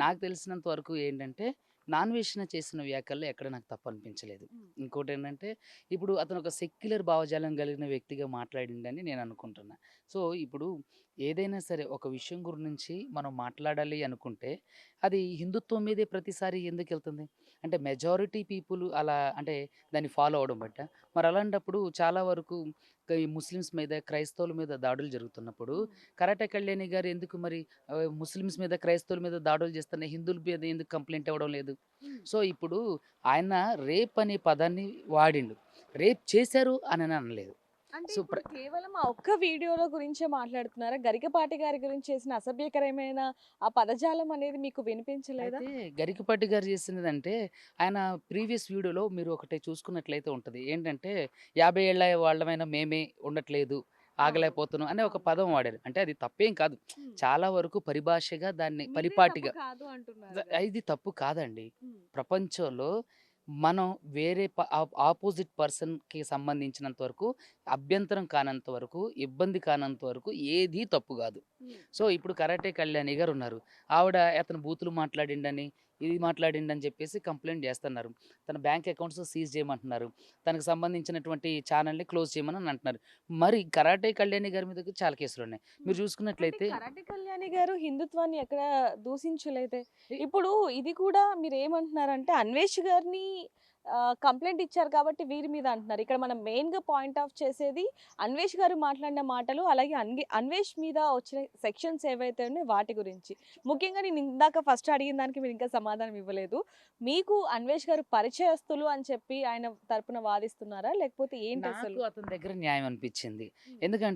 నాకు తెలిసినంత వరకు ఏంటంటే, నాన్వేషణ చేసిన వ్యాఖ్యల్లో ఎక్కడ నాకు తప్పు అనిపించలేదు. హ్మ్. ఇంకోటేంటంటే, ఇప్పుడు అతను ఒక సెక్యులర్ భావజాలం కలిగిన వ్యక్తిగా మాట్లాడిండని నేను అనుకుంటున్నా. సో, ఇప్పుడు ఏదైనా సరే ఒక విషయం గురించి మనం మాట్లాడాలి అనుకుంటే, అది హిందుత్వం మీదే ప్రతిసారి ఎందుకెళ్తుంది? అంటే మెజారిటీ పీపుల్ అలా అంటే దాన్ని ఫాలో అవ్వడం బట్టా? మరి అలాంటప్పుడు చాలా వరకు ఈ ముస్లిమ్స్ మీద, క్రైస్తవుల మీద దాడులు జరుగుతున్నప్పుడు, హ్మ్. కరాటే కళ్యాణి గారు ఎందుకు మరి ముస్లిమ్స్ మీద, క్రైస్తవుల మీద దాడులు చేస్తున్న హిందువుల మీద ఎందుకు కంప్లెయింట్ ఇవ్వడం లేదు? హ్మ్. సో, ఇప్పుడు ఆయన రేప్ అనే పదాన్ని వాడిండు. రేప్ చేశారు అనని అనలేదు. అంటే సో, ఇప్పుడు కేవలం ఆ ఒక్క వీడియోలో గురించే మాట్లాడుతున్నారా? గరికపాటి గారి గురించి చేసిన అసభ్యకరమైన ఆ పదజాలం అనేది మీకు వినిపించలేదా? అయితే గరికపాటి గారు చేసినదంటే, ఆయన ప్రీవియస్ వీడియోలో మీరు ఒకటి చూసుకున్నట్లయితే ఉంటది. ఏంటంటే, 50 ఏళ్ల వాళ్ళమైనా మేమే ఉండట్లేదు, అవును. ఆగలేకపోతున్నాం అనే ఒక అవును. పదం వాడారు. అంటే అది తప్పేం కాదు. హ్మ్. చాలా వరకు పరిభాషగా దాన్ని మీరే తప్పు పరిపాటిగా కాదు అంటున్నారుగా. ఇది తప్పు కాదండి. హ్మ్. ప్రపంచంలో మనం వేరే ఆపోజిట్ పర్సన్‌కి సంబంధించినంత వరకు, అభ్యంతరం కానంత వరకు, ఇబ్బంది కానంత వరకు ఏది తప్పు గాదు. హ్మ్. సో, ఇప్పుడు కరాటే కళ్యాణి గారున్నారు. ఆవిడ అతను బూతులు మాట్లాడిండని, ఇది మాట్లాడిండని జెప్పేసి కంప్లెయింట్ జేస్తన్నారు. తన బ్యాంక్ అకౌంట్స్ సీజ్ జేయమంటున్నారు. తనకు సంబంధించినటువంటి ఛానెల్‌ని క్లోజ్ చేయమని అంటున్నారు. మరి కరాటే కళ్యాణి గారి మీద చాలా కేసులున్నాయి. మీరు హ్మ్. అంటే చూసుకున్నట్లయితే కరాటే కళ్యాణి గారు హిందుత్వాన్ని ఎక్కడ దూషించలేదే. ఎ ఇప్పుడు ఇది కూడా మీరేమంటున్నారంటే అన్వేష్ గారిని కంప్లెయింట్ ఇచ్చారు కాబట్టి వీరి మీద అంటున్నారు. ఇక్కడ మనం మెయిన్‌గా పాయింట్ ఆఫ్ చేసేది అన్వేష్ గారు మాట్లాడిన మాటలు, అలాగే అన్వేష్ మీద వచ్చిన సెక్షన్స్ ఏవైతే ఉన్నాయో వాటి గురించి. ముఖ్యంగా నేను ఇందాక ఫస్ట్ అడిగిన దానికి మీరు ఇంకా సమాధానం ఇవ్వలేదు. మీకు అన్వేష్ గారు పరిచయస్తులు అని చెప్పి ఆయన తరపున వాదిస్తున్నారా? లేకపోతే నాకు ఏంటసలు? అతని దగ్గర న్యాయం అనిపిచ్చింది. హ్మ్. ఎందుకంటే